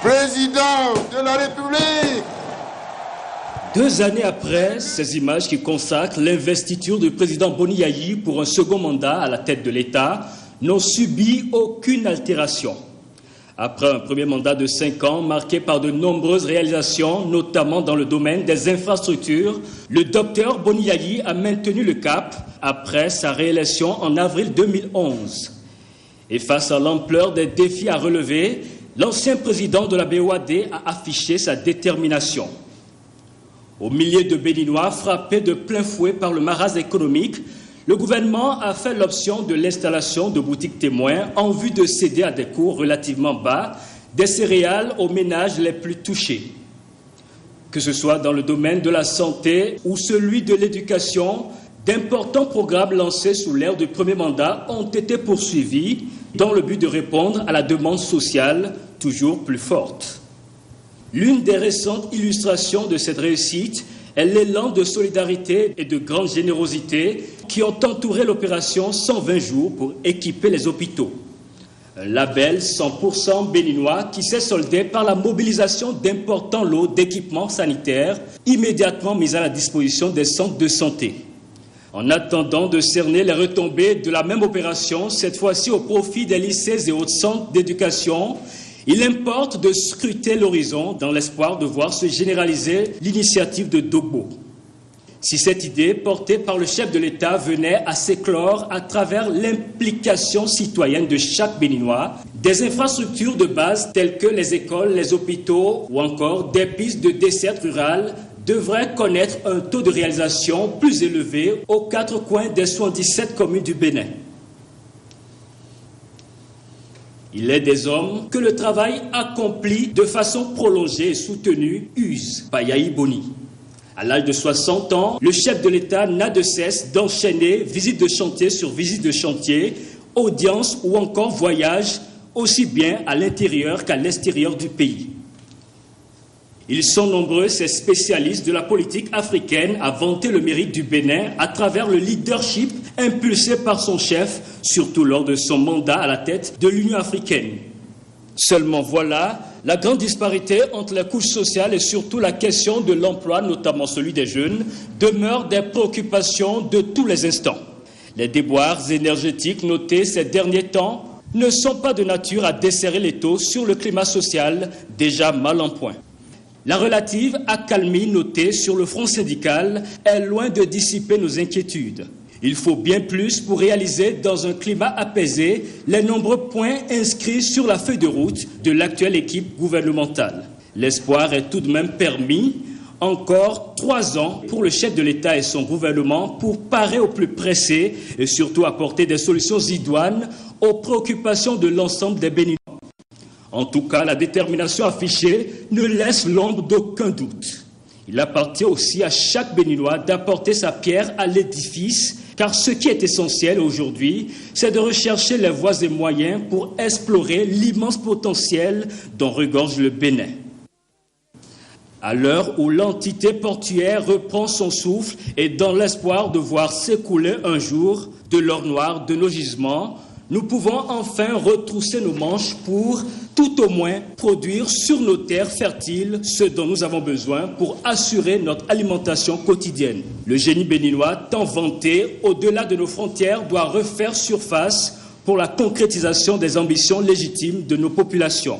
président de la République. 2 années après, ces images qui consacrent l'investiture du président Boni Yayi pour un second mandat à la tête de l'État n'ont subi aucune altération. Après un premier mandat de 5 ans marqué par de nombreuses réalisations, notamment dans le domaine des infrastructures, le docteur Boni Yayi a maintenu le cap après sa réélection en avril 2011. Et face à l'ampleur des défis à relever, l'ancien président de la BOAD a affiché sa détermination. Au milieu de Béninois frappés de plein fouet par le marasme économique, le gouvernement a fait l'option de l'installation de boutiques témoins en vue de céder à des coûts relativement bas des céréales aux ménages les plus touchés. Que ce soit dans le domaine de la santé ou celui de l'éducation, d'importants programmes lancés sous l'ère du premier mandat ont été poursuivis dans le but de répondre à la demande sociale toujours plus forte. L'une des récentes illustrations de cette réussite est l'élan de solidarité et de grande générosité qui ont entouré l'opération 120 jours pour équiper les hôpitaux. Un label 100% béninois qui s'est soldé par la mobilisation d'importants lots d'équipements sanitaires immédiatement mis à la disposition des centres de santé. En attendant de cerner les retombées de la même opération, cette fois-ci au profit des lycées et autres centres d'éducation, il importe de scruter l'horizon dans l'espoir de voir se généraliser l'initiative de Dogbo. Si cette idée, portée par le chef de l'État, venait à s'éclore à travers l'implication citoyenne de chaque Béninois, des infrastructures de base telles que les écoles, les hôpitaux ou encore des pistes de desserte rurale devraient connaître un taux de réalisation plus élevé aux 4 coins des 77 communes du Bénin. Il est des hommes que le travail accompli de façon prolongée et soutenue use par Yayi Boni. À l'âge de 60 ans, le chef de l'État n'a de cesse d'enchaîner visites de chantier sur visites de chantier, audiences ou encore voyages, aussi bien à l'intérieur qu'à l'extérieur du pays. Ils sont nombreux, ces spécialistes de la politique africaine, à vanter le mérite du Bénin à travers le leadership impulsé par son chef, surtout lors de son mandat à la tête de l'Union africaine. Seulement voilà, la grande disparité entre les couches sociales et surtout la question de l'emploi, notamment celui des jeunes, demeure des préoccupations de tous les instants. Les déboires énergétiques notés ces derniers temps ne sont pas de nature à desserrer les taux sur le climat social déjà mal en point. La relative accalmie notée sur le front syndical est loin de dissiper nos inquiétudes. Il faut bien plus pour réaliser dans un climat apaisé les nombreux points inscrits sur la feuille de route de l'actuelle équipe gouvernementale. L'espoir est tout de même permis. Encore 3 ans pour le chef de l'État et son gouvernement pour parer au plus pressé et surtout apporter des solutions idoines aux préoccupations de l'ensemble des Béninois. En tout cas, la détermination affichée ne laisse l'ombre d'aucun doute. Il appartient aussi à chaque Béninois d'apporter sa pierre à l'édifice, car ce qui est essentiel aujourd'hui, c'est de rechercher les voies et moyens pour explorer l'immense potentiel dont regorge le Bénin. À l'heure où l'entité portuaire reprend son souffle et dans l'espoir de voir s'écouler un jour de l'or noir de nos gisements, nous pouvons enfin retrousser nos manches pour, tout au moins, produire sur nos terres fertiles ce dont nous avons besoin pour assurer notre alimentation quotidienne. Le génie béninois, tant vanté, au-delà de nos frontières, doit refaire surface pour la concrétisation des ambitions légitimes de nos populations.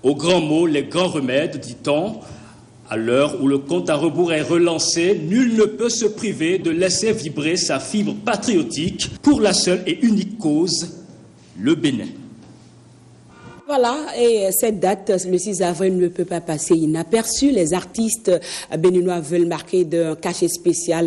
Aux grands mots, les grands remèdes, dit-on. À l'heure où le compte à rebours est relancé, nul ne peut se priver de laisser vibrer sa fibre patriotique pour la seule et unique cause, le Bénin. Voilà, et cette date, le 6 avril, ne peut pas passer inaperçue. Les artistes béninois veulent marquer d'un cachet spécial